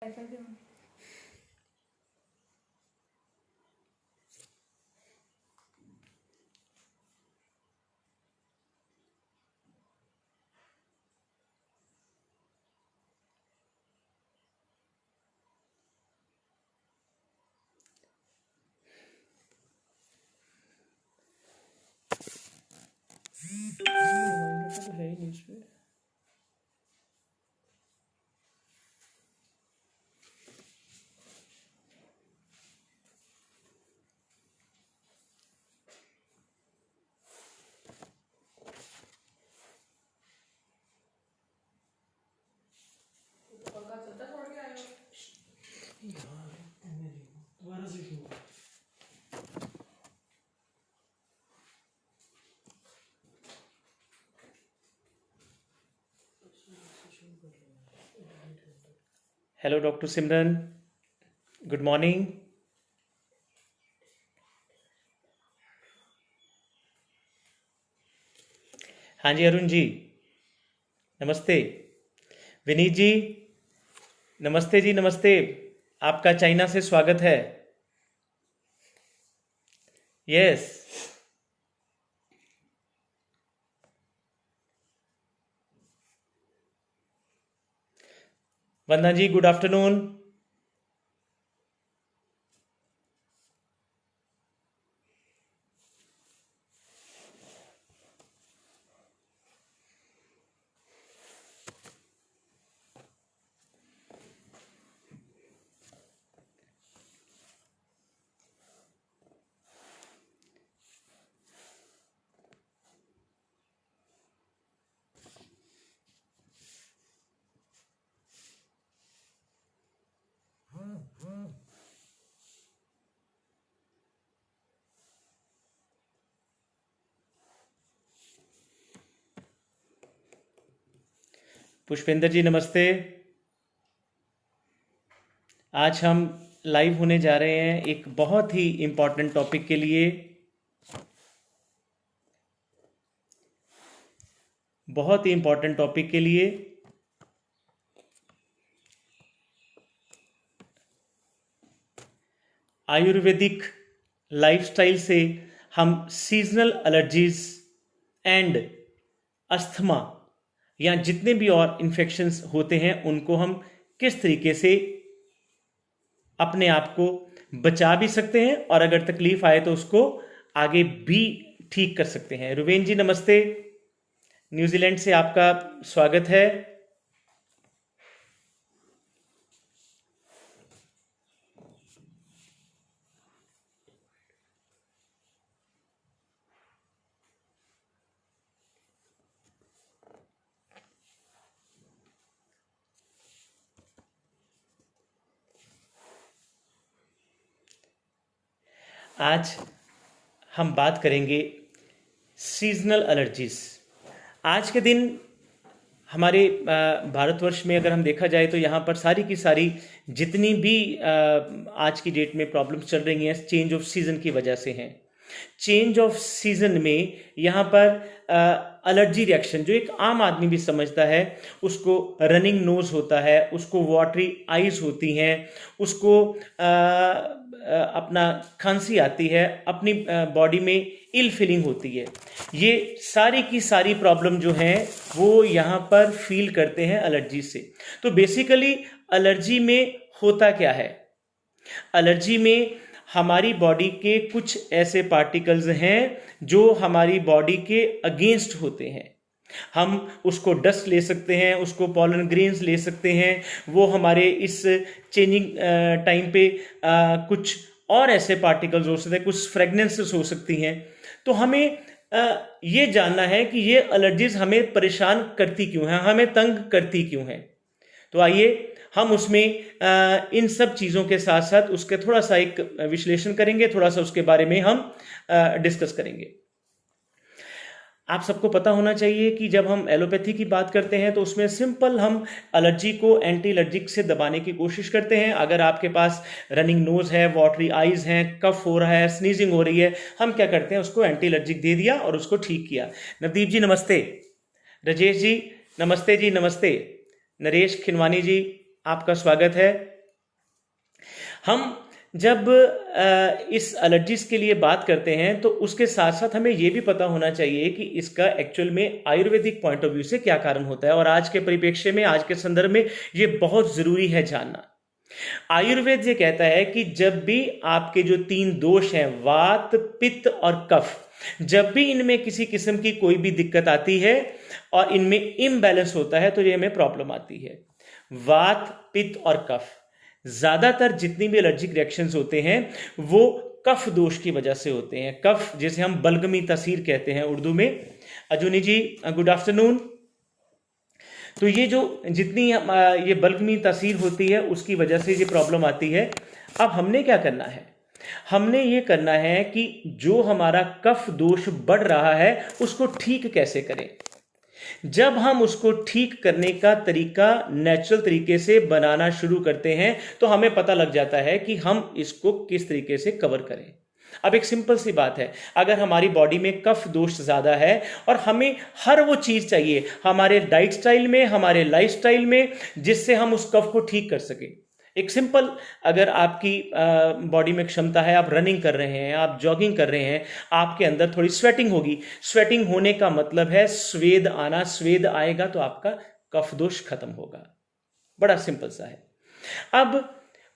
ऐसा क्यों? रिमाइंडर तो है ही नहीं इसमें। दोबारा से क्यों? हेलो डॉक्टर सिमरन, गुड मॉर्निंग। हाँ जी अरुण जी, नमस्ते। विनीत जी, नमस्ते जी, नमस्ते। आपका चाइना से स्वागत है। यस। वंदना जी, गुड आफ्टरनून। पुष्पेंद्र जी, नमस्ते। आज हम लाइव होने जा रहे हैं एक बहुत ही इम्पोर्टेंट टॉपिक के लिए। बहुत ही इम्पोर्टेंट टॉपिक के लिए। आयुर्वेदिक लाइफस्टाइल से हम सीजनल एलर्जीज एंड अस्थमा या जितने भी और इन्फेक्शंस होते हैं उनको हम किस तरीके से अपने आप को बचा भी सकते हैं और अगर तकलीफ आए तो उसको आगे भी ठीक कर सकते हैं। रुवेन जी, नमस्ते। न्यूजीलैंड से आपका स्वागत है। आज हम बात करेंगे सीजनल एलर्जीज। आज के दिन हमारे भारतवर्ष में अगर हम देखा जाए तो यहाँ पर सारी की सारी जितनी भी आज की डेट में प्रॉब्लम्स चल रही हैं चेंज ऑफ सीजन की वजह से हैं। चेंज ऑफ सीजन में यहाँ पर एलर्जी रिएक्शन जो एक आम आदमी भी समझता है, उसको रनिंग नोज होता है, उसको वाटरी आईज होती हैं, उसको अपना खांसी आती है, अपनी बॉडी में इल फीलिंग होती है। ये सारी की सारी प्रॉब्लम जो हैं वो यहाँ पर फील करते हैं एलर्जी से। तो बेसिकली एलर्जी में होता क्या है? एलर्जी में हमारी बॉडी के कुछ ऐसे पार्टिकल्स हैं जो हमारी बॉडी के अगेंस्ट होते हैं। हम उसको डस्ट ले सकते हैं, उसको पॉलन ग्रेन्स ले सकते हैं, वो हमारे इस चेंजिंग टाइम पे कुछ और ऐसे पार्टिकल्स हो सकते हैं, कुछ फ्रेगनेंसेस हो सकती हैं। तो हमें ये जानना है कि ये एलर्जीज हमें परेशान करती क्यों हैं, हमें तंग करती क्यों हैं। तो आइए हम उसमें इन सब चीज़ों के साथ साथ उसके थोड़ा सा एक विश्लेषण करेंगे, थोड़ा सा उसके बारे में हम डिस्कस करेंगे। आप सबको पता होना चाहिए कि जब हम एलोपैथी की बात करते हैं तो उसमें सिंपल हम एलर्जी को एंटी एलर्जिक से दबाने की कोशिश करते हैं। अगर आपके पास रनिंग नोज है, वाटरी आईज हैं, कफ हो रहा है, स्नीजिंग हो रही है, हम क्या करते हैं, उसको एंटी एलर्जिक दे दिया और उसको ठीक किया। नवदीप जी, नमस्ते। राजेश जी, नमस्ते जी, नमस्ते। नरेश खिनवानी जी, आपका स्वागत है। हम जब इस एलर्जीज के लिए बात करते हैं तो उसके साथ साथ हमें यह भी पता होना चाहिए कि इसका एक्चुअल में आयुर्वेदिक पॉइंट ऑफ व्यू से क्या कारण होता है, और आज के परिप्रेक्ष्य में, आज के संदर्भ में ये बहुत जरूरी है जानना। आयुर्वेद ये कहता है कि जब भी आपके जो 3 दोष हैं, वात, पित्त और कफ, जब भी इनमें किसी किस्म की कोई भी दिक्कत आती है और इनमें इम्बैलेंस होता है तो ये हमें प्रॉब्लम आती है। वात, पित्त और कफ, ज्यादातर जितनी भी एलर्जिक रिएक्शंस होते हैं वो कफ दोष की वजह से होते हैं। कफ जिसे हम बलगमी तासीर कहते हैं उर्दू में। अजूनी जी गुड आफ्टरनून। तो ये जो जितनी ये बलगमी तासीर होती है उसकी वजह से ये प्रॉब्लम आती है। अब हमने क्या करना है, हमने ये करना है कि जो हमारा कफ दोष बढ़ रहा है उसको ठीक कैसे करें। जब हम उसको ठीक करने का तरीका नेचुरल तरीके से बनाना शुरू करते हैं तो हमें पता लग जाता है कि हम इसको किस तरीके से कवर करें। अब एक सिंपल सी बात है, अगर हमारी बॉडी में कफ दोष ज्यादा है और हमें हर वो चीज चाहिए हमारे डाइट स्टाइल में, हमारे लाइफ स्टाइल में, जिससे हम उस कफ को ठीक कर सकें। एक सिंपल, अगर आपकी बॉडी में क्षमता है, आप रनिंग कर रहे हैं, आप जॉगिंग कर रहे हैं, आपके अंदर थोड़ी स्वेटिंग होगी। स्वेटिंग होने का मतलब है स्वेद आना, स्वेद आएगा तो आपका कफ दोष खत्म होगा। बड़ा सिंपल सा है। अब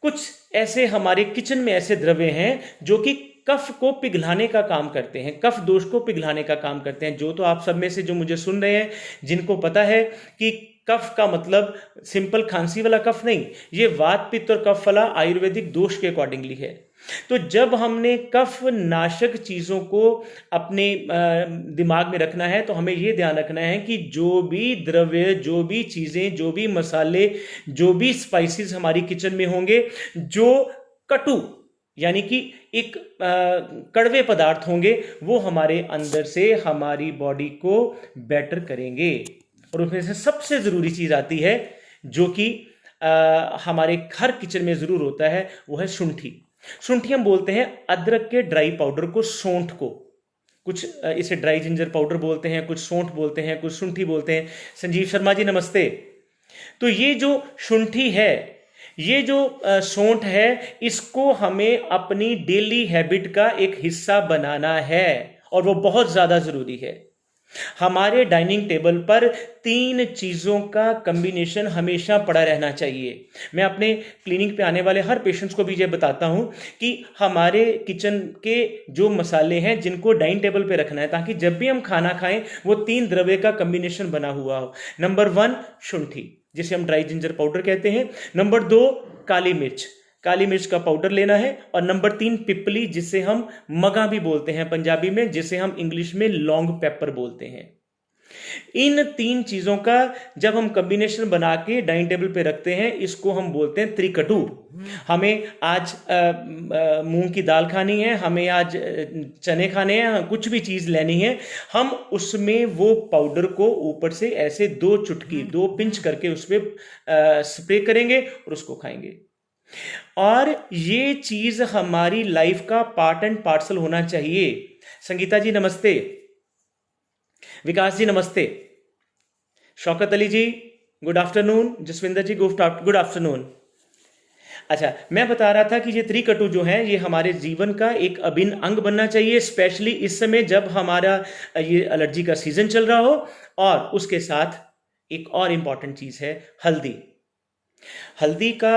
कुछ ऐसे हमारे किचन में ऐसे द्रव्य हैं जो कि कफ को पिघलाने का काम करते हैं, कफ दोष को पिघलाने का काम करते हैं। जो तो आप सब में से जो मुझे सुन रहे हैं, जिनको पता है कि कफ का मतलब सिंपल खांसी वाला कफ नहीं, ये वात, पित्त और कफ वाला आयुर्वेदिक दोष के अकॉर्डिंगली है। तो जब हमने कफ नाशक चीजों को अपने दिमाग में रखना है तो हमें यह ध्यान रखना है कि जो भी द्रव्य, जो भी चीजें, जो भी मसाले, जो भी स्पाइसेस हमारी किचन में होंगे, जो कटु यानी कि एक कड़वे पदार्थ होंगे, वो हमारे अंदर से हमारी बॉडी को बेटर करेंगे। और उसमें से सबसे जरूरी चीज आती है जो कि हमारे हर किचन में जरूर होता है, वो है शुंठी। शुंठी हम बोलते हैं अदरक के ड्राई पाउडर को, सौंठ को। कुछ इसे ड्राई जिंजर पाउडर बोलते हैं, कुछ सौंठ बोलते हैं, कुछ शुंठी बोलते हैं। संजीव शर्मा जी नमस्ते। तो ये जो शुंठी है, ये जो सौंठ है, इसको हमें अपनी डेली हैबिट का एक हिस्सा बनाना है और वो बहुत ज्यादा जरूरी है। हमारे डाइनिंग टेबल पर 3 चीजों का कॉम्बिनेशन हमेशा पड़ा रहना चाहिए। मैं अपने क्लिनिक पे आने वाले हर पेशेंट्स को भी ये बताता हूं कि हमारे किचन के जो मसाले हैं जिनको डाइनिंग टेबल पे रखना है, ताकि जब भी हम खाना खाएं वो 3 द्रव्य का कॉम्बिनेशन बना हुआ हो। नंबर 1 शुंठी, जिसे हम ड्राई जिंजर पाउडर कहते हैं। नंबर 2 काली मिर्च, काली मिर्च का पाउडर लेना है। और नंबर 3 पिपली, जिसे हम मगा भी बोलते हैं पंजाबी में, जिसे हम इंग्लिश में लॉन्ग पेपर बोलते हैं। इन 3 चीजों का जब हम कॉम्बिनेशन बना के डाइनिंग टेबल पे रखते हैं, इसको हम बोलते हैं त्रिकटु। हमें आज मूंग की दाल खानी है, हमें आज चने खाने हैं, कुछ भी चीज लेनी है, हम उसमें वो पाउडर को ऊपर से ऐसे 2 चुटकी, 2 पिंच करके उसमें स्प्रे करेंगे और उसको खाएंगे। और ये चीज हमारी लाइफ का पार्ट एंड पार्सल होना चाहिए। संगीता जी नमस्ते, विकास जी नमस्ते, शौकत अली जी गुड आफ्टरनून, जसविंदर जी गुड आफ्टरनून। अच्छा, मैं बता रहा था कि ये त्रिकटु जो है ये हमारे जीवन का एक अभिन्न अंग बनना चाहिए, स्पेशली इस समय जब हमारा ये एलर्जी का सीजन चल रहा हो। और उसके साथ एक और इंपॉर्टेंट चीज है हल्दी। हल्दी का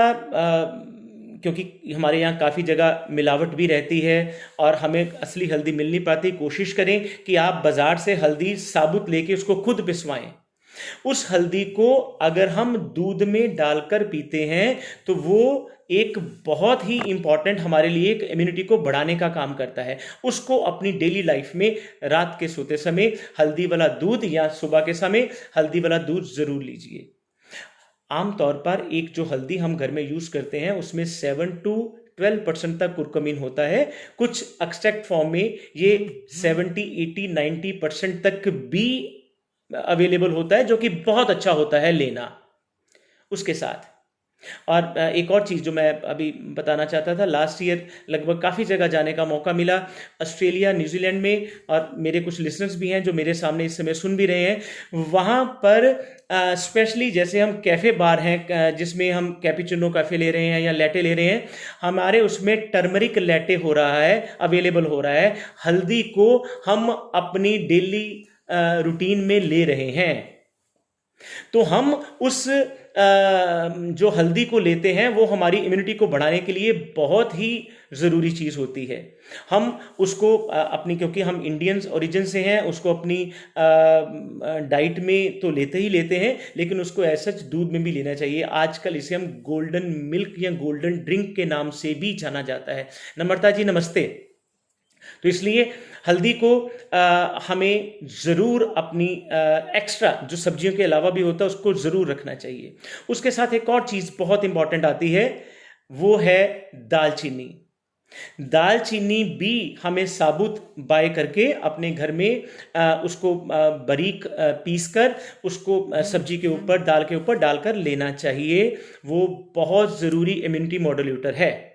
क्योंकि हमारे यहाँ काफ़ी जगह मिलावट भी रहती है और हमें असली हल्दी मिल नहीं पाती, कोशिश करें कि आप बाज़ार से हल्दी साबुत लेके उसको खुद पिसवाएं। उस हल्दी को अगर हम दूध में डालकर पीते हैं तो वो एक बहुत ही इंपॉर्टेंट हमारे लिए एक इम्यूनिटी को बढ़ाने का काम करता है। उसको अपनी डेली लाइफ में रात के सोते समय हल्दी वाला दूध या सुबह के समय हल्दी वाला दूध ज़रूर लीजिए। आमतौर पर एक जो हल्दी हम घर में यूज करते हैं उसमें 7 to 12% तक कुरकुमीन होता है। कुछ एक्सट्रैक्ट फॉर्म में ये 70, 80, 90% तक भी अवेलेबल होता है, जो कि बहुत अच्छा होता है लेना। उसके साथ और एक और चीज़ जो मैं अभी बताना चाहता था, लास्ट ईयर लगभग काफ़ी जगह जाने का मौका मिला, ऑस्ट्रेलिया, न्यूजीलैंड में, और मेरे कुछ लिसनर्स भी हैं जो मेरे सामने इस समय सुन भी रहे हैं। वहाँ पर स्पेशली जैसे हम कैफ़े बार हैं जिसमें हम कैपुचिनो कैफ़े ले रहे हैं या लैटे ले रहे हैं, हमारे उसमें टर्मरिक लैटे हो रहा है, अवेलेबल हो रहा है। हल्दी को हम अपनी डेली रूटीन में ले रहे हैं। तो हम उस जो हल्दी को लेते हैं वो हमारी इम्यूनिटी को बढ़ाने के लिए बहुत ही ज़रूरी चीज़ होती है। हम उसको अपनी, क्योंकि हम इंडियंस ओरिजिन से हैं, उसको अपनी डाइट में तो लेते ही लेते हैं, लेकिन उसको ऐसा दूध में भी लेना चाहिए। आजकल इसे हम गोल्डन मिल्क या गोल्डन ड्रिंक के नाम से भी जाना जाता है। नम्रता जी नमस्ते। तो इसलिए हल्दी को हमें ज़रूर अपनी एक्स्ट्रा जो सब्जियों के अलावा भी होता है उसको ज़रूर रखना चाहिए। उसके साथ एक और चीज़ बहुत इंपॉर्टेंट आती है, वो है दालचीनी। दालचीनी भी हमें साबुत बाय करके अपने घर में उसको बारीक पीस कर उसको सब्जी के ऊपर, दाल के ऊपर डालकर लेना चाहिए। वो बहुत ज़रूरी इम्यूनिटी मॉड्यूलेटर है।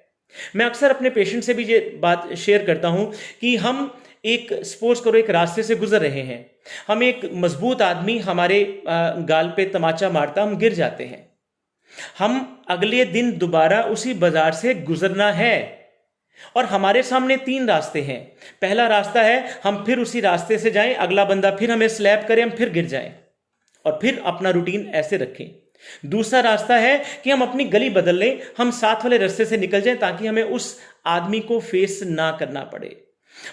मैं अक्सर अपने पेशेंट से भी ये बात शेयर करता हूं कि हम एक सपोज करो एक रास्ते से गुजर रहे हैं, हम एक मजबूत आदमी हमारे गाल पे तमाचा मारता, हम गिर जाते हैं। हम अगले दिन दोबारा उसी बाजार से गुजरना है और हमारे सामने 3 रास्ते हैं। पहला रास्ता है हम फिर उसी रास्ते से जाएं, अगला बंदा फिर हमें स्लैप करे, हम फिर गिर जाएं और फिर अपना रूटीन ऐसे रखें। दूसरा रास्ता है कि हम अपनी गली बदल लें, हम साथ वाले रास्ते से निकल जाएं ताकि हमें उस आदमी को फेस ना करना पड़े।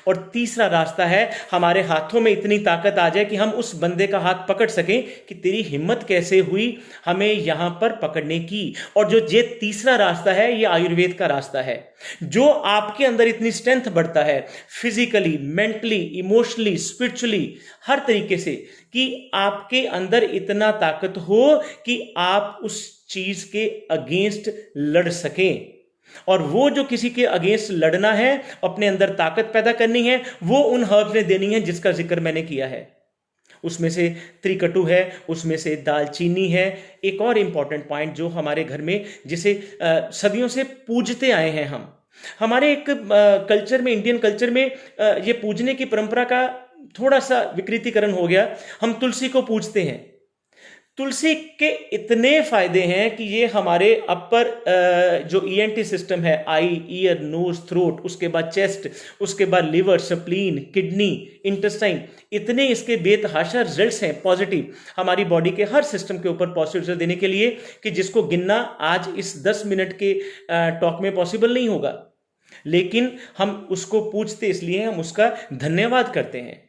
और तीसरा रास्ता है हमारे हाथों में इतनी ताकत आ जाए कि हम उस बंदे का हाथ पकड़ सकें कि तेरी हिम्मत कैसे हुई हमें यहां पर पकड़ने की। और जो ये तीसरा रास्ता है ये आयुर्वेद का रास्ता है, जो आपके अंदर इतनी स्ट्रेंथ बढ़ता है फिजिकली, मेंटली, इमोशनली, स्पिरिचुअली, हर तरीके से, कि आपके अंदर इतना ताकत हो कि आप उस चीज के अगेंस्ट लड़ सकें। और वो जो किसी के अगेंस्ट लड़ना है, अपने अंदर ताकत पैदा करनी है, वो उन हर्ब्स ने देनी है जिसका जिक्र मैंने किया है। उसमें से त्रिकटु है, उसमें से दालचीनी है। एक और इंपॉर्टेंट पॉइंट जो हमारे घर में जिसे सदियों से पूजते आए हैं हम, हमारे एक कल्चर में, इंडियन कल्चर में ये पूजने की परंपरा का थोड़ा सा विकृतीकरण हो गया। हम तुलसी को पूजते हैं। तुलसी के इतने फायदे हैं कि ये हमारे अपर जो ईएनटी सिस्टम है, आई, ईयर, नोज, थ्रोट, उसके बाद चेस्ट, उसके बाद लिवर, स्प्लीन, किडनी, इंटेस्टाइन, इतने इसके बेतहाशा रिजल्ट्स हैं पॉजिटिव हमारी बॉडी के हर सिस्टम के ऊपर पॉजिटिव रिजल्ट देने के लिए, कि जिसको गिनना आज इस 10 मिनट के टॉक में पॉसिबल नहीं होगा। लेकिन हम उसको पूछते इसलिए, हम उसका धन्यवाद करते हैं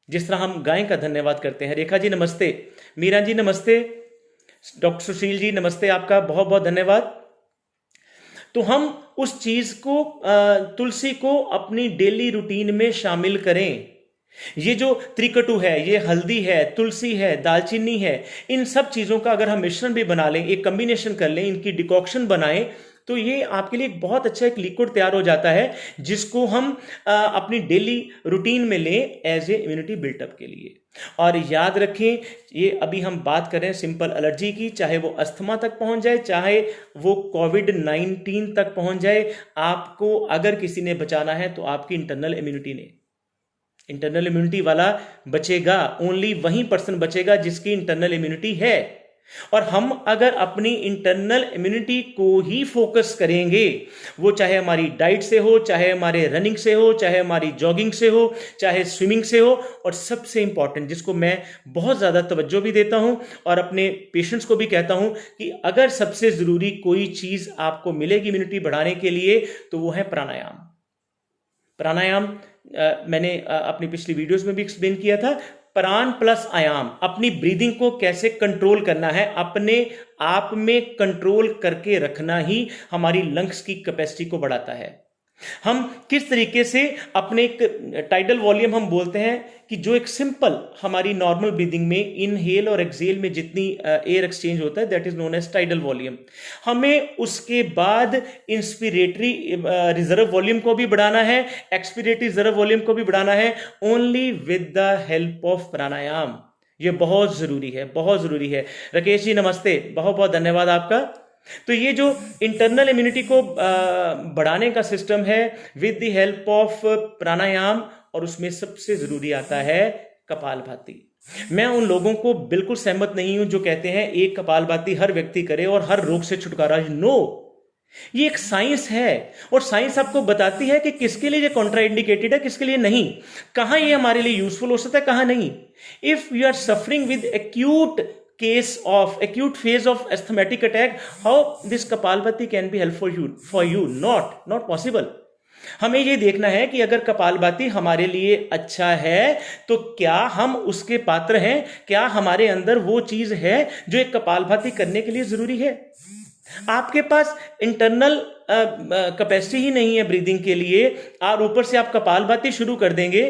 जिस तरह हम गाय का धन्यवाद करते हैं। रेखा जी नमस्ते, मीरा जी नमस्ते, डॉक्टर सुशील जी नमस्ते, आपका बहुत बहुत धन्यवाद। तो हम उस चीज को, तुलसी को अपनी डेली रूटीन में शामिल करें। ये जो त्रिकटु है, ये हल्दी है, तुलसी है, दालचीनी है, इन सब चीजों का अगर हम मिश्रण भी बना लें, एक कॉम्बिनेशन कर लें, इनकी डिकॉक्शन बनाएं, तो ये आपके लिए बहुत अच्छा एक लिक्विड तैयार हो जाता है जिसको हम अपनी डेली रूटीन में लें एज ए इम्यूनिटी बिल्टअप के लिए। और याद रखें, ये अभी हम बात करें सिंपल एलर्जी की, चाहे वो अस्थमा तक पहुंच जाए, चाहे वो कोविड-19 तक पहुंच जाए, आपको अगर किसी ने बचाना है तो आपकी इंटरनल इम्यूनिटी ने। इंटरनल इम्यूनिटी वाला बचेगा, ओनली वही पर्सन बचेगा जिसकी इंटरनल इम्यूनिटी है। और हम अगर अपनी इंटरनल इम्यूनिटी को ही फोकस करेंगे, वो चाहे हमारी डाइट से हो, चाहे हमारे रनिंग से हो, चाहे हमारी जॉगिंग से हो, चाहे स्विमिंग से हो, और सबसे इंपॉर्टेंट जिसको मैं बहुत ज्यादा तवज्जो भी देता हूं और अपने पेशेंट्स को भी कहता हूं कि अगर सबसे जरूरी कोई चीज आपको मिलेगी इम्यूनिटी बढ़ाने के लिए तो वो है प्राणायाम। प्राणायाम मैंने अपनी पिछली वीडियोस में भी एक्सप्लेन किया था। प्राण प्लस आयाम, अपनी ब्रीदिंग को कैसे कंट्रोल करना है, अपने आप में कंट्रोल करके रखना ही हमारी लंग्स की कैपेसिटी को बढ़ाता है। हम किस तरीके से अपने एक टाइडल वॉल्यूम हम बोलते हैं कि जो एक सिंपल हमारी नॉर्मल ब्रीदिंग में इनहेल और एक्सहेल में जितनी एयर एक्सचेंज होता है, that is known as tidal volume. हमें उसके बाद इंस्पिरेटरी रिजर्व वॉल्यूम को भी बढ़ाना है, एक्सपिरेटरी रिजर्व वॉल्यूम को भी बढ़ाना है, only with the help of pranayama. ये बहुत जरूरी है, बहुत जरूरी है। राकेश जी नमस्ते, बहुत बहुत धन्यवाद आपका। तो ये जो इंटरनल इम्यूनिटी को बढ़ाने का सिस्टम है विद द हेल्प ऑफ प्राणायाम, और उसमें सबसे जरूरी आता है कपालभाति। मैं उन लोगों को बिल्कुल सहमत नहीं हूं जो कहते हैं एक कपालभाति हर व्यक्ति करे और हर रोग से छुटकारा। नो, ये एक साइंस है और साइंस आपको बताती है कि किसके लिए ये कॉन्ट्राइंडिकेटेड है, किसके लिए नहीं, कहां ये हमारे लिए यूजफुल हो सकता है, कहां नहीं। If you are suffering with acute acute phase of asthmatic attack, how this kapalbhati can be helpful for you? Not possible. हमें ये देखना है कि अगर कपालभाति हमारे लिए अच्छा है तो क्या हम उसके पात्र हैं, क्या हमारे अंदर वो चीज है जो एक कपालभाति करने के लिए जरूरी है। आपके पास इंटरनल कैपेसिटी ही नहीं है ब्रीदिंग के लिए और ऊपर से आप कपालभाति शुरू कर देंगे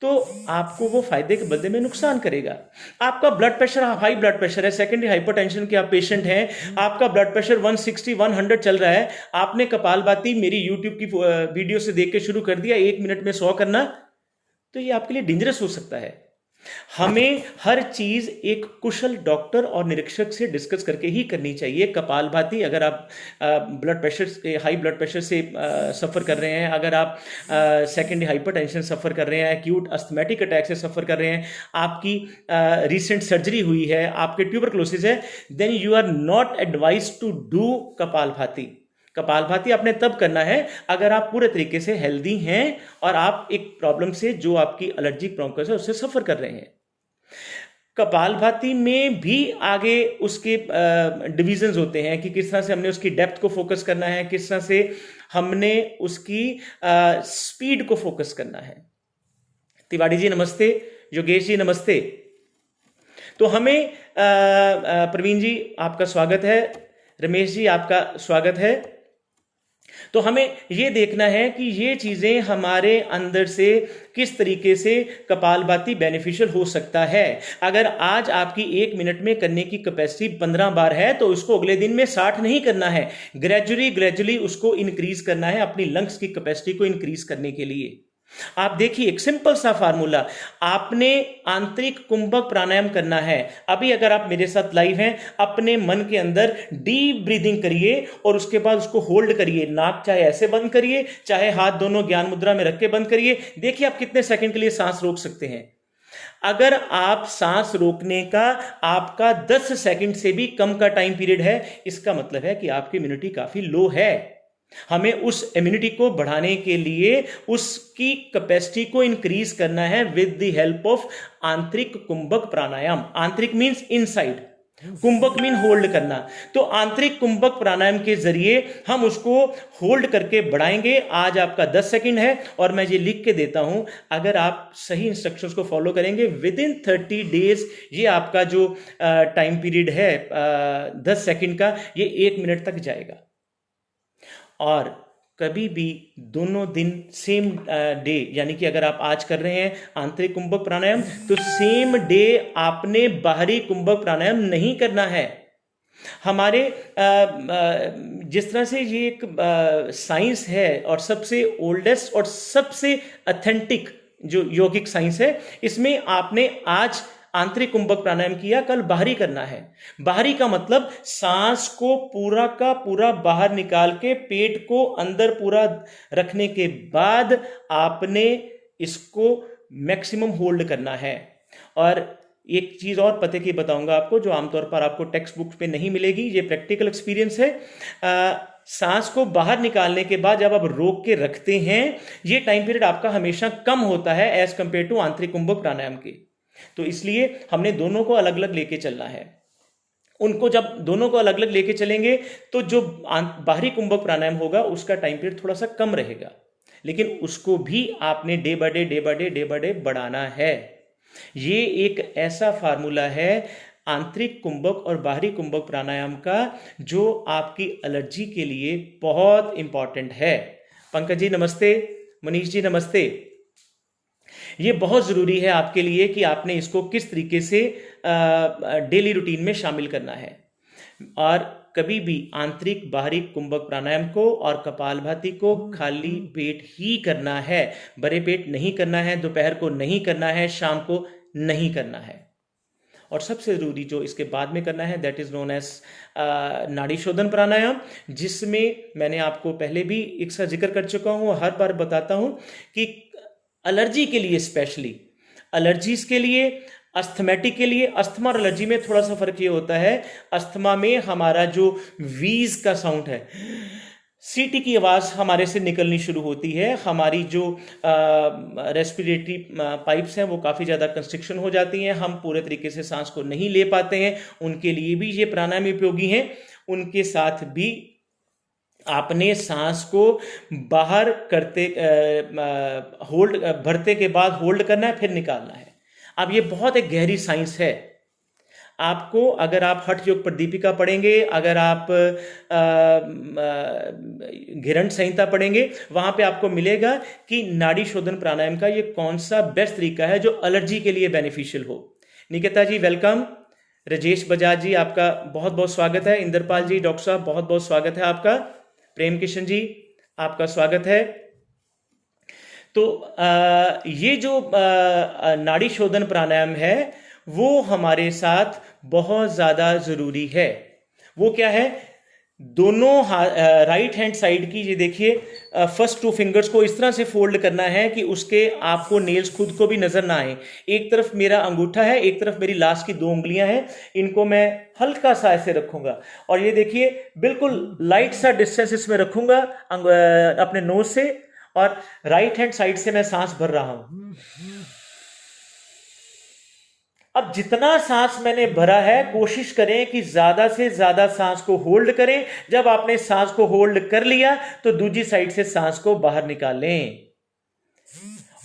तो आपको वो फायदे के बदले में नुकसान करेगा। आपका blood pressure, high blood pressure है, सेकेंडरी हाइपरटेंशन के आप पेशेंट हैं, आपका ब्लड प्रेशर 160 100 चल रहा है, आपने कपालभाति मेरी यूट्यूब की वीडियो से देख के शुरू कर दिया 1 मिनट में 100 करना, तो ये आपके लिए डेंजरस हो सकता है। हमें हर चीज एक कुशल डॉक्टर और निरीक्षक से डिस्कस करके ही करनी चाहिए। कपालभाति अगर आप blood pressure, high blood pressure से सफर कर रहे हैं, अगर आप सेकेंडरी हाइपरटेंशन सफर कर रहे हैं, एक्यूट अस्थमैटिक अटैक से सफर कर रहे हैं, आपकी रिसेंट सर्जरी हुई है, आपके ट्यूबरक्लोसिस है, then you are not advise to do kapalbhati. Kapalbhati आपने तब करना है अगर आप पूरे तरीके से हेल्दी हैं और आप एक प्रॉब्लम से जो आपकी एलर्जिक ब्रोंकाइटिस है उससे सफर कर रहे हैं। कपालभाति में भी आगे उसके डिविजन्स होते हैं कि किस तरह से हमने उसकी डेप्थ को फोकस करना है, किस तरह से हमने उसकी स्पीड को फोकस करना है। तिवारी जी नमस्ते, योगेश जी नमस्ते। तो हमें प्रवीण जी आपका स्वागत है, रमेश जी आपका स्वागत है। तो हमें यह देखना है कि ये चीजें हमारे अंदर से किस तरीके से कपालभाति बेनिफिशियल हो सकता है। अगर आज आपकी 1 मिनट में करने की कैपेसिटी 15 बार है तो उसको अगले दिन में 60 नहीं करना है, ग्रेजुअली उसको इंक्रीज करना है अपनी लंग्स की कैपेसिटी को इंक्रीज करने के लिए। आप देखिए एक सिंपल सा फार्मूला, आपने आंतरिक कुंभक प्राणायाम करना है। अभी अगर आप मेरे साथ लाइव हैं, अपने मन के अंदर डीप ब्रीदिंग करिए और उसके बाद उसको होल्ड करिए। नाक चाहे ऐसे बंद करिए, चाहे हाथ दोनों ज्ञान मुद्रा में रख के बंद करिए। देखिए आप कितने सेकंड के लिए सांस रोक सकते हैं। अगर आप सांस रोकने का आपका 10 सेकंड से भी कम का टाइम पीरियड है, इसका मतलब है कि आपकी इम्यूनिटी काफी लो है। हमें उस इम्यूनिटी को बढ़ाने के लिए उसकी कैपेसिटी को इंक्रीज करना है विद द हेल्प ऑफ आंतरिक कुंभक प्राणायाम। आंतरिक मींस इनसाइड, कुंभक मीन होल्ड करना। तो आंतरिक कुंभक प्राणायाम के जरिए हम उसको होल्ड करके बढ़ाएंगे। आज आपका 10 सेकंड है और मैं ये लिख के देता हूं, अगर आप सही इंस्ट्रक्शंस को फॉलो करेंगे विद इन 30 डेज ये आपका जो टाइम पीरियड है 10 सेकंड का, ये 1 मिनट तक जाएगा। और कभी भी दोनों दिन सेम डे, यानी कि अगर आप आज कर रहे हैं आंतरिक कुंभक प्राणायाम तो सेम डे आपने बाहरी कुंभक प्राणायाम नहीं करना है। हमारे जिस तरह से ये एक साइंस है और सबसे ओल्डेस्ट और सबसे ऑथेंटिक जो यौगिक साइंस है, इसमें आपने आज आंतरिक कुंभक प्राणायाम किया, कल बाहरी करना है। बाहरी का मतलब सांस को पूरा का पूरा बाहर निकाल के पेट को अंदर पूरा रखने के बाद आपने इसको मैक्सिमम होल्ड करना है। और एक चीज और पते की बताऊंगा आपको जो आमतौर पर आपको टेक्स्ट बुक पे नहीं मिलेगी, ये प्रैक्टिकल एक्सपीरियंस है। सांस को बाहर निकालने के बाद जब आप रोक के रखते हैं, ये टाइम पीरियड आपका हमेशा कम होता है एज कंपेयर टू आंतरिक कुंभक प्राणायाम के। तो इसलिए हमने दोनों को अलग अलग लेके चलना है। उनको जब दोनों को अलग अलग लेके चलेंगे तो जो बाहरी कुंभक प्राणायाम होगा उसका टाइम पीरियड थोड़ा सा कम रहेगा, लेकिन उसको भी आपने डे बाय डे बढ़ाना है। ये एक ऐसा फार्मूला है आंतरिक कुंभक और बाहरी कुंभक प्राणायाम का जो आपकी एलर्जी के लिए बहुत इंपॉर्टेंट है। पंकज जी नमस्ते, मनीष जी नमस्ते। ये बहुत जरूरी है आपके लिए कि आपने इसको किस तरीके से डेली रूटीन में शामिल करना है। और कभी भी आंतरिक बाहरी कुंभक प्राणायाम को और कपालभाति को खाली पेट ही करना है, भरे पेट नहीं करना है, दोपहर को नहीं करना है, शाम को नहीं करना है। और सबसे ज़रूरी जो इसके बाद में करना है दैट इज़ नोन एज नाड़ी शोधन प्राणायाम, जिसमें मैंने आपको पहले भी एक सा जिक्र कर चुका हूँ, हर बार बताता हूँ कि एलर्जी के लिए, स्पेशली एलर्जीज के लिए, अस्थमेटिक के लिए, अस्थमा और एलर्जी में थोड़ा सा फर्क ये होता है, अस्थमा में हमारा जो वीज का साउंड है, सीटी की आवाज़ हमारे से निकलनी शुरू होती है, हमारी जो रेस्पिरेटरी पाइप्स हैं वो काफ़ी ज़्यादा कंस्ट्रिक्शन हो जाती हैं, हम पूरे तरीके से सांस को नहीं ले पाते हैं, उनके लिए भी ये प्राणायाम उपयोगी हैं। उनके साथ भी आपने सांस को बाहर करते होल्ड भरते के बाद होल्ड करना है, फिर निकालना है। अब ये बहुत एक गहरी साइंस है। आपको अगर आप हठ योग प्रदीपिका पढ़ेंगे, अगर आप घिरंड संहिता पढ़ेंगे, वहां पे आपको मिलेगा कि नाड़ी शोधन प्राणायाम का ये कौन सा बेस्ट तरीका है जो एलर्जी के लिए बेनिफिशियल हो। निकिता जी वेलकम, राजेश बजाज जी आपका बहुत बहुत स्वागत है, इंद्रपाल जी डॉक्टर साहब बहुत बहुत स्वागत है आपका, प्रेम किशन जी आपका स्वागत है। तो ये जो नाड़ी शोधन प्राणायाम है वो हमारे साथ बहुत ज़्यादा ज़रूरी है। वो क्या है, दोनों राइट हैंड साइड की, ये देखिए फर्स्ट 2 फिंगर्स को इस तरह से फोल्ड करना है कि उसके आपको नेल्स खुद को भी नजर ना आए। एक तरफ मेरा अंगूठा है, एक तरफ मेरी लास्ट की 2 उंगलियां हैं, इनको मैं हल्का सा ऐसे रखूंगा और ये देखिए बिल्कुल लाइट सा डिस्टेंस इसमें रखूंगा अपने नोज से, और राइट हैंड साइड से मैं सांस भर रहा हूं। अब जितना सांस मैंने भरा है कोशिश करें कि ज्यादा से ज्यादा सांस को होल्ड करें। जब आपने सांस को होल्ड कर लिया तो दूसरी साइड से सांस को बाहर निकालें,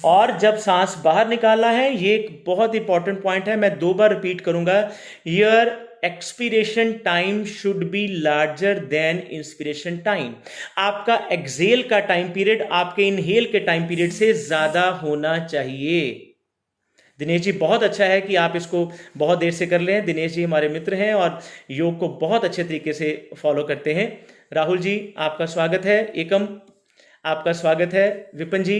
और जब सांस बाहर निकालना है, ये एक बहुत इंपॉर्टेंट पॉइंट है, मैं 2 बार रिपीट करूंगा, your expiration time should be larger than inspiration time. आपका एक्सेल का टाइम पीरियड आपके इनहेल के टाइम पीरियड से ज्यादा होना चाहिए। दिनेश जी बहुत अच्छा है कि आप इसको बहुत देर से कर लें। दिनेश जी हमारे मित्र हैं और योग को बहुत अच्छे तरीके से फॉलो करते हैं। राहुल जी आपका स्वागत है, एकम आपका स्वागत है, विपिन जी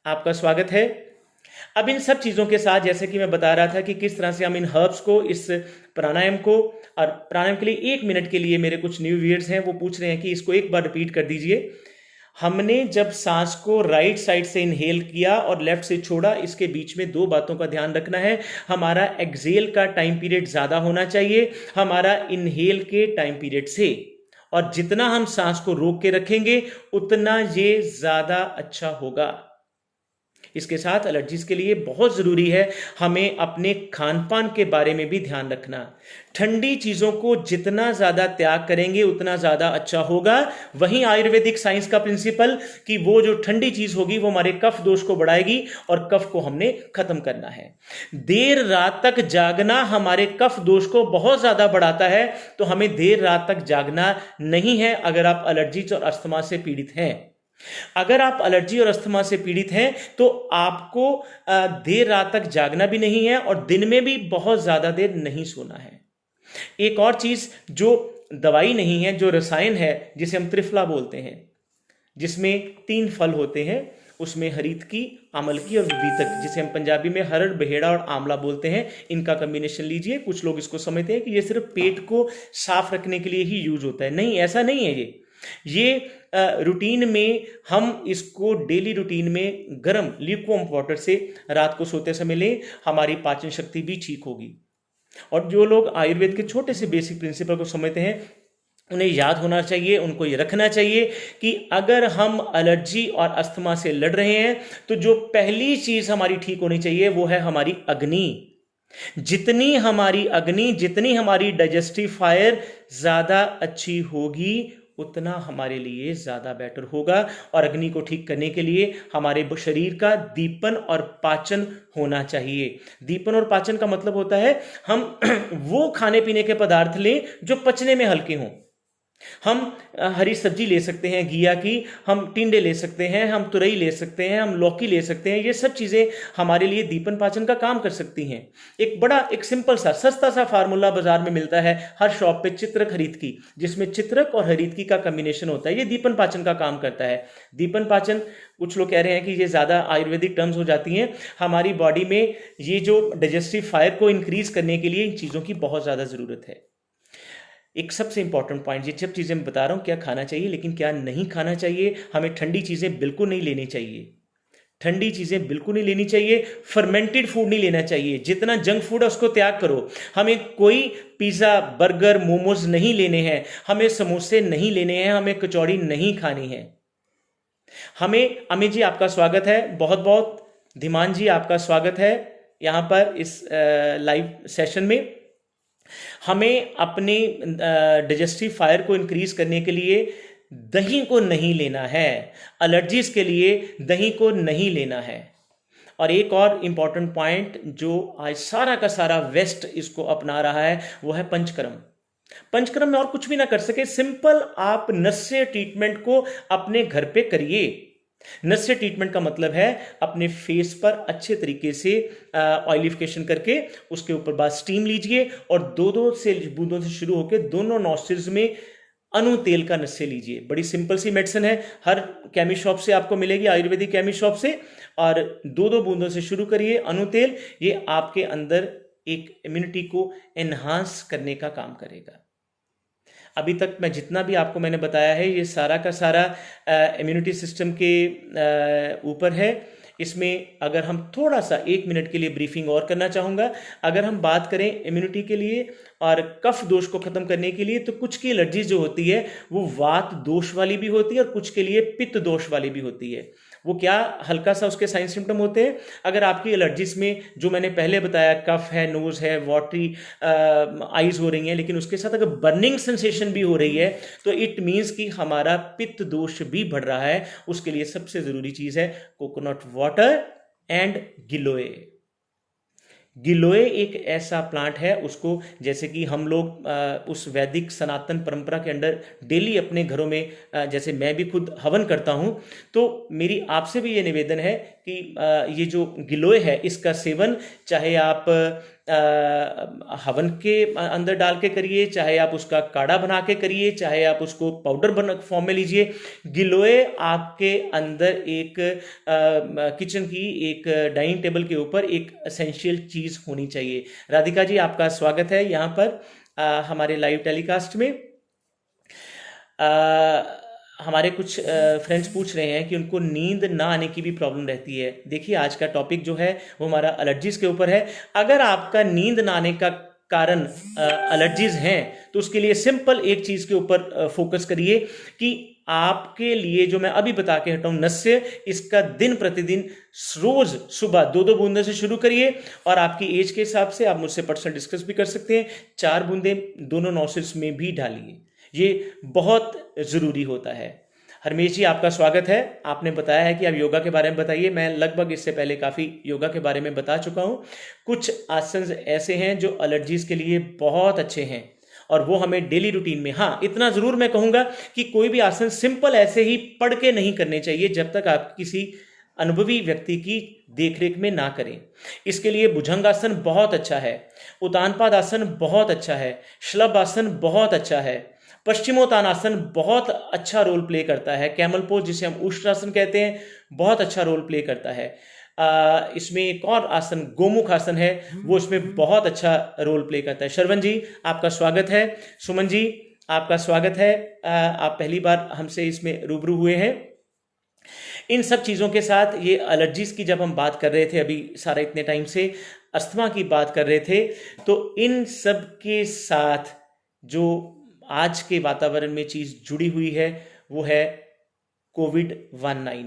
आपका स्वागत है। अब इन सब चीज़ों के साथ जैसे कि मैं बता रहा था कि किस तरह से हम इन हर्ब्स को, इस प्राणायाम को, और प्राणायाम के लिए 1 मिनट के लिए मेरे कुछ न्यू व्यूअर्स हैं वो पूछ रहे हैं कि इसको एक बार रिपीट कर दीजिए। हमने जब सांस को राइट साइड से इनहेल किया और लेफ्ट से छोड़ा, इसके बीच में 2 बातों का ध्यान रखना है। हमारा एक्सेल का टाइम पीरियड ज्यादा होना चाहिए हमारा इनहेल के टाइम पीरियड से, और जितना हम सांस को रोक के रखेंगे उतना ये ज्यादा अच्छा होगा। इसके साथ एलर्जीज के लिए बहुत जरूरी है हमें अपने खान पान के बारे में भी ध्यान रखना। ठंडी चीजों को जितना ज्यादा त्याग करेंगे उतना ज्यादा अच्छा होगा। वहीं आयुर्वेदिक साइंस का प्रिंसिपल कि वो जो ठंडी चीज होगी वो हमारे कफ दोष को बढ़ाएगी और कफ को हमने खत्म करना है। देर रात तक जागना हमारे कफ दोष को बहुत ज्यादा बढ़ाता है, तो हमें देर रात तक जागना नहीं है अगर आप एलर्जी और अस्थमा से पीड़ित हैं। अगर आप एलर्जी और अस्थमा से पीड़ित हैं तो आपको देर रात तक जागना भी नहीं है और दिन में भी बहुत ज्यादा देर नहीं सोना है। एक और चीज जो दवाई नहीं है, जो रसायन है, जिसे हम त्रिफला बोलते हैं, जिसमें 3 फल होते हैं, उसमें हरीत की, आमल की और विवितक, जिसे हम पंजाबी में हरड़, बहेड़ा और आंवला बोलते हैं। इनका कॉम्बिनेशन लीजिए। कुछ लोग इसको समझते हैं कि ये सिर्फ पेट को साफ रखने के लिए ही यूज होता है। नहीं, ऐसा नहीं है। ये रूटीन में हम इसको डेली रूटीन में गर्म ल्यूकवार्म वाटर से रात को सोते समय लें, हमारी पाचन शक्ति भी ठीक होगी। और जो लोग आयुर्वेद के छोटे से बेसिक प्रिंसिपल को समझते हैं उन्हें याद होना चाहिए, उनको ये रखना चाहिए कि अगर हम एलर्जी और अस्थमा से लड़ रहे हैं तो जो पहली चीज हमारी ठीक होनी चाहिए वो है हमारी अग्नि। जितनी हमारी अग्नि, जितनी हमारी डाइजेस्टिव फायर ज्यादा अच्छी होगी उतना हमारे लिए ज्यादा बेटर होगा। और अग्नि को ठीक करने के लिए हमारे शरीर का दीपन और पाचन होना चाहिए। दीपन और पाचन का मतलब होता है हम वो खाने पीने के पदार्थ लें जो पचने में हल्के हों। हम हरी सब्जी ले सकते हैं घिया की, हम टिंडे ले सकते हैं, हम तुरई ले सकते हैं, हम लौकी ले सकते हैं। ये सब चीज़ें हमारे लिए दीपन पाचन का काम कर सकती हैं। एक सिंपल सा सस्ता सा फार्मूला बाजार में मिलता है हर शॉप पे, चित्रक हरित की, जिसमें चित्रक और हरित की का कॉम्बिनेशन होता है। ये दीपन पाचन का काम करता है। दीपन पाचन, कुछ लोग कह रहे हैं कि ये ज़्यादा आयुर्वेदिक टर्म्स हो जाती हैं। हमारी बॉडी में ये जो डाइजेस्टिव फायर को इंक्रीज करने के लिए इन चीज़ों की बहुत ज़्यादा ज़रूरत है। एक सबसे इंपॉर्टेंट पॉइंट, ये सब चीज़ें मैं बता रहा हूँ क्या खाना चाहिए लेकिन क्या नहीं खाना चाहिए। हमें ठंडी चीज़ें बिल्कुल नहीं लेनी चाहिए। ठंडी चीज़ें बिल्कुल नहीं लेनी चाहिए। फर्मेंटेड फूड नहीं लेना चाहिए। जितना जंक फूड है उसको त्याग करो। हमें कोई पिज़्ज़ा, बर्गर, मोमोज नहीं लेने हैं। हमें समोसे नहीं लेने हैं। हमें कचौड़ी नहीं खानी है। हमें, अमित जी आपका स्वागत है बहुत बहुत। धीमान जी आपका स्वागत है यहाँ पर इस लाइव सेशन में। हमें अपने डाइजेस्टिव फायर को इंक्रीज करने के लिए दही को नहीं लेना है। एलर्जीज के लिए दही को नहीं लेना है। और एक और इंपॉर्टेंट पॉइंट जो आज सारा का सारा वेस्ट इसको अपना रहा है वो है पंचकर्म। पंचकर्म में और कुछ भी ना कर सके, सिंपल आप नस्य ट्रीटमेंट को अपने घर पे करिए। नस्य ट्रीटमेंट का मतलब है अपने फेस पर अच्छे तरीके से ऑयलिफिकेशन करके उसके ऊपर बाद स्टीम लीजिए और दो दो से बूंदों से शुरू होकर दोनों नॉस्ट्रिल्स में अनु तेल का नस्य लीजिए। बड़ी सिंपल सी मेडिसिन है, हर केमी शॉप से आपको मिलेगी, आयुर्वेदिक केमी शॉप से। और दो दो बूंदों से शुरू करिए अनु तेल। ये आपके अंदर एक इम्यूनिटी को एनहांस करने का काम करेगा। अभी तक मैं जितना भी आपको मैंने बताया है ये सारा का सारा इम्यूनिटी सिस्टम के ऊपर है। इसमें अगर हम थोड़ा सा 1 मिनट के लिए ब्रीफिंग और करना चाहूँगा, अगर हम बात करें इम्यूनिटी के लिए और कफ दोष को खत्म करने के लिए, तो कुछ की एलर्जी जो होती है वो वात दोष वाली भी होती है और कुछ के लिए पित्त दोष वाली भी होती है। वो क्या, हल्का सा उसके साइन सिम्टम होते हैं। अगर आपकी एलर्जीज में जो मैंने पहले बताया, कफ है, नोज है, वाटरी आईज हो रही हैं, लेकिन उसके साथ अगर बर्निंग सेंसेशन भी हो रही है तो इट मीन्स कि हमारा पित्त दोष भी बढ़ रहा है। उसके लिए सबसे ज़रूरी चीज़ है कोकोनट वाटर एंड गिलोय। गिलोय एक ऐसा प्लांट है, उसको जैसे कि हम लोग उस वैदिक सनातन परंपरा के अंडर डेली अपने घरों में, जैसे मैं भी खुद हवन करता हूँ, तो मेरी आपसे भी ये निवेदन है कि ये जो गिलोय है इसका सेवन चाहे आप हवन के अंदर डाल के करिए, चाहे आप उसका काढ़ा बना के करिए, चाहे आप उसको पाउडर बना फॉर्म में लीजिए। गिलोय आपके अंदर एक किचन की एक डाइनिंग टेबल के ऊपर एक एसेंशियल चीज़ होनी चाहिए। राधिका जी आपका स्वागत है यहाँ पर हमारे लाइव टेलीकास्ट में। हमारे कुछ फ्रेंड्स पूछ रहे हैं कि उनको नींद ना आने की भी प्रॉब्लम रहती है। देखिए आज का टॉपिक जो है वो हमारा एलर्जीज के ऊपर है। अगर आपका नींद ना आने का कारण एलर्जीज हैं तो उसके लिए सिंपल एक चीज़ के ऊपर फोकस करिए कि आपके लिए जो मैं अभी बता के हटाऊं नस्य, इसका दिन प्रतिदिन रोज सुबह 2-2 बूंदे से शुरू करिए। और आपकी एज के हिसाब से आप मुझसे पर्सनल डिस्कस भी कर सकते हैं। 4 बूंदे दोनों नॉस्ट्रिल्स में भी डालिए, ये बहुत ज़रूरी होता है। हरमेश जी आपका स्वागत है। आपने बताया है कि आप योगा के बारे में बताइए। मैं लगभग इससे पहले काफ़ी योगा के बारे में बता चुका हूँ। कुछ आसन ऐसे हैं जो एलर्जीज़ के लिए बहुत अच्छे हैं और वो हमें डेली रूटीन में, हाँ इतना ज़रूर मैं कहूँगा कि कोई भी आसन सिंपल ऐसे ही पढ़ के नहीं करने चाहिए जब तक आप किसी अनुभवी व्यक्ति की देखरेख में ना करें। इसके लिए भुजंगासन बहुत अच्छा है, उत्तानपाद आसन बहुत अच्छा है, श्लभ आसन बहुत अच्छा है, पश्चिमोत्तानासन बहुत अच्छा रोल प्ले करता है, कैमल पोज जिसे हम उष्ट्रासन कहते हैं बहुत अच्छा रोल प्ले करता है। इसमें एक और आसन गोमुख आसन है, वो इसमें बहुत अच्छा रोल प्ले करता है। शरवण जी आपका स्वागत है। सुमन जी आपका स्वागत है। आप पहली बार हमसे इसमें रूबरू हुए हैं। इन सब चीज़ों के साथ ये एलर्जीज़ की जब हम बात कर रहे थे, अभी सारा इतने टाइम से अस्थमा की बात कर रहे थे, तो इन सब के साथ जो आज के वातावरण में चीज़ जुड़ी हुई है वो है कोविड-19।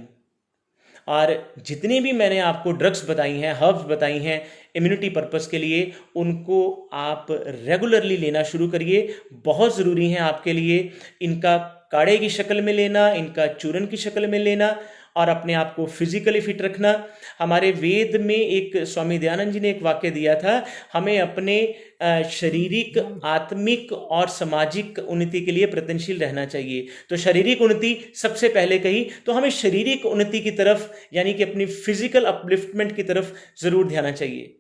और जितनी भी मैंने आपको ड्रग्स बताई हैं, हर्ब्स बताई हैं इम्यूनिटी पर्पस के लिए, उनको आप रेगुलरली लेना शुरू करिए। बहुत ज़रूरी है आपके लिए इनका काढ़े की शक्ल में लेना, इनका चूरन की शक्ल में लेना। और अपने आप को फिजिकली फिट रखना। हमारे वेद में एक स्वामी दयानंद जी ने एक वाक्य दिया था, हमें अपने शारीरिक, आत्मिक और सामाजिक उन्नति के लिए प्रयत्नशील रहना चाहिए। तो शारीरिक उन्नति सबसे पहले कही, तो हमें शारीरिक उन्नति की तरफ यानी कि अपनी फिजिकल अपलिफ्टमेंट की तरफ जरूर ध्यान चाहिए।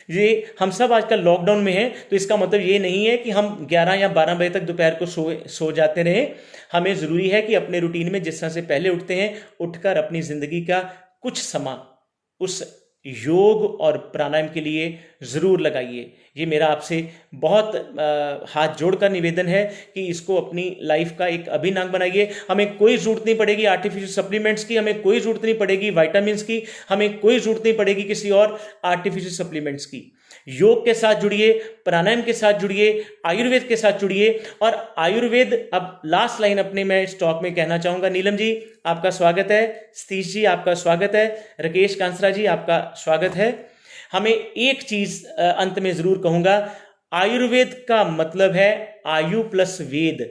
ये हम सब आजकल लॉकडाउन में हैं, तो इसका मतलब ये नहीं है कि हम 11 या 12 बजे तक दोपहर को सो जाते रहे। हमें ज़रूरी है कि अपने रूटीन में जिस तरह से पहले उठते हैं, उठकर अपनी ज़िंदगी का कुछ समय उस योग और प्राणायाम के लिए ज़रूर लगाइए। ये मेरा आपसे बहुत हाथ जोड़कर निवेदन है कि इसको अपनी लाइफ का एक अभिन्न अंग बनाइए। हमें कोई ज़रूरत नहीं पड़ेगी आर्टिफिशियल सप्लीमेंट्स की, हमें कोई ज़रूरत नहीं पड़ेगी विटामिन्स की, हमें कोई ज़रूरत नहीं पड़ेगी किसी और आर्टिफिशियल सप्लीमेंट्स की। योग के साथ जुड़िए, प्राणायाम के साथ जुड़िए, आयुर्वेद के साथ जुड़िए। और आयुर्वेद, अब लास्ट लाइन अपने मैं स्टॉक में कहना चाहूँगा। नीलम जी आपका स्वागत है, सतीश जी आपका स्वागत है, राकेश कांसरा जी आपका स्वागत है। हमें एक चीज अंत में जरूर कहूंगा, आयुर्वेद का मतलब है आयु प्लस वेद,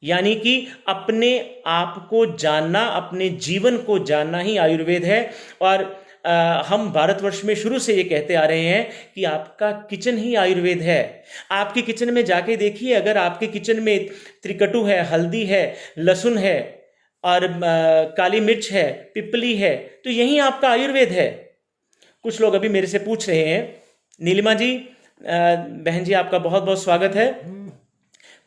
यानी कि अपने आप को जानना, अपने जीवन को जानना ही आयुर्वेद है। और हम भारतवर्ष में शुरू से ये कहते आ रहे हैं कि आपका किचन ही आयुर्वेद है। आपके किचन में जाके देखिए, अगर आपके किचन में त्रिकटु है, हल्दी है, लहसुन है और काली मिर्च है, पिपली है, तो यही आपका आयुर्वेद है। कुछ लोग अभी मेरे से पूछ रहे हैं, नीलिमा जी, बहन जी आपका बहुत बहुत स्वागत है।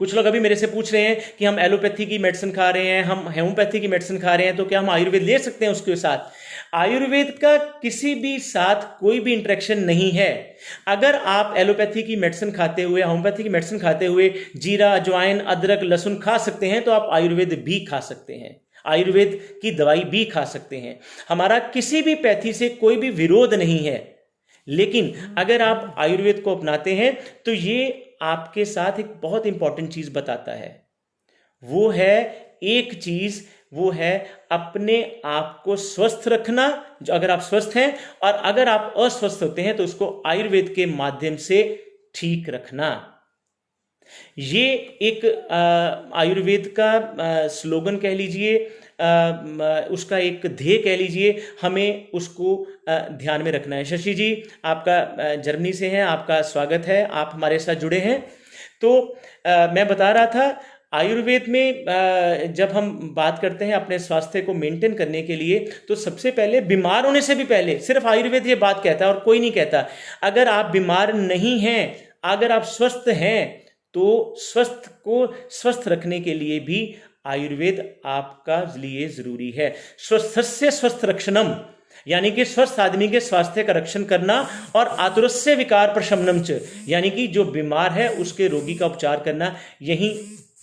कुछ लोग अभी मेरे से पूछ रहे हैं कि हम एलोपैथी की मेडिसिन खा रहे हैं, हम होम्योपैथी की मेडिसिन खा रहे हैं, तो क्या हम आयुर्वेद ले सकते हैं उसके साथ? आयुर्वेद का किसी भी साथ कोई भी इंटरेक्शन नहीं है। अगर आप एलोपैथी की मेडिसिन खाते हुए, होम्योपैथी की मेडिसिन खाते हुए जीरा, अजवाइन, अदरक, लहसुन खा सकते हैं, तो आप आयुर्वेद भी खा सकते हैं, आयुर्वेद की दवाई भी खा सकते हैं। हमारा किसी भी पैथी से कोई भी विरोध नहीं है, लेकिन अगर आप आयुर्वेद को अपनाते हैं तो ये आपके साथ एक बहुत इंपॉर्टेंट चीज बताता है। वो है एक चीज, वो है अपने आप को स्वस्थ रखना। जो अगर आप स्वस्थ हैं और अगर आप अस्वस्थ होते हैं तो उसको आयुर्वेद के माध्यम से ठीक रखना। ये एक आयुर्वेद का स्लोगन कह लीजिए, उसका एक ध्येय कह लीजिए, हमें उसको ध्यान में रखना है। शशि जी आपका जर्मनी से हैं, आपका स्वागत है, आप हमारे साथ जुड़े हैं। तो मैं बता रहा था, आयुर्वेद में जब हम बात करते हैं अपने स्वास्थ्य को मेंटेन करने के लिए, तो सबसे पहले बीमार होने से भी पहले सिर्फ आयुर्वेद ये बात कहता है और कोई नहीं कहता। अगर आप बीमार नहीं हैं, अगर आप स्वस्थ हैं, तो स्वस्थ को स्वस्थ रखने के लिए भी आयुर्वेद आपका लिए जरूरी है। स्वस्थस्य स्वस्थ रक्षणम, यानी कि स्वस्थ आदमी के स्वास्थ्य का रक्षण करना, और आतुरस्य विकार प्रशमनम च, यानी कि जो बीमार है उसके रोगी का उपचार करना, यही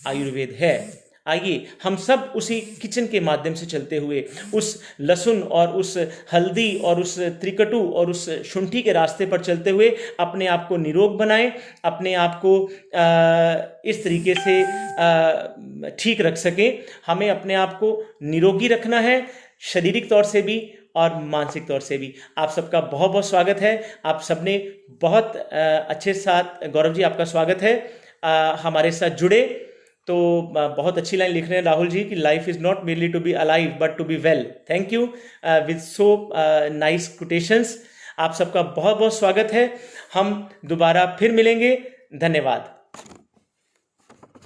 आयुर्वेद है। आइए हम सब उसी किचन के माध्यम से चलते हुए, उस लहसुन और उस हल्दी और उस त्रिकटु और उस शुंठी के रास्ते पर चलते हुए अपने आप को निरोग बनाएं, अपने आप को इस तरीके से ठीक रख सकें। हमें अपने आप को निरोगी रखना है, शारीरिक तौर से भी और मानसिक तौर से भी। आप सबका बहुत बहुत स्वागत है। आप सबने बहुत अच्छे साथ, गौरव जी आपका स्वागत है, हमारे साथ जुड़े। तो बहुत अच्छी लाइन लिख रहे हैं राहुल जी कि life is not merely to be alive but to be well. Thank you with so nice quotations. आप सबका बहुत बहुत स्वागत है। हम दोबारा फिर मिलेंगे। धन्यवाद।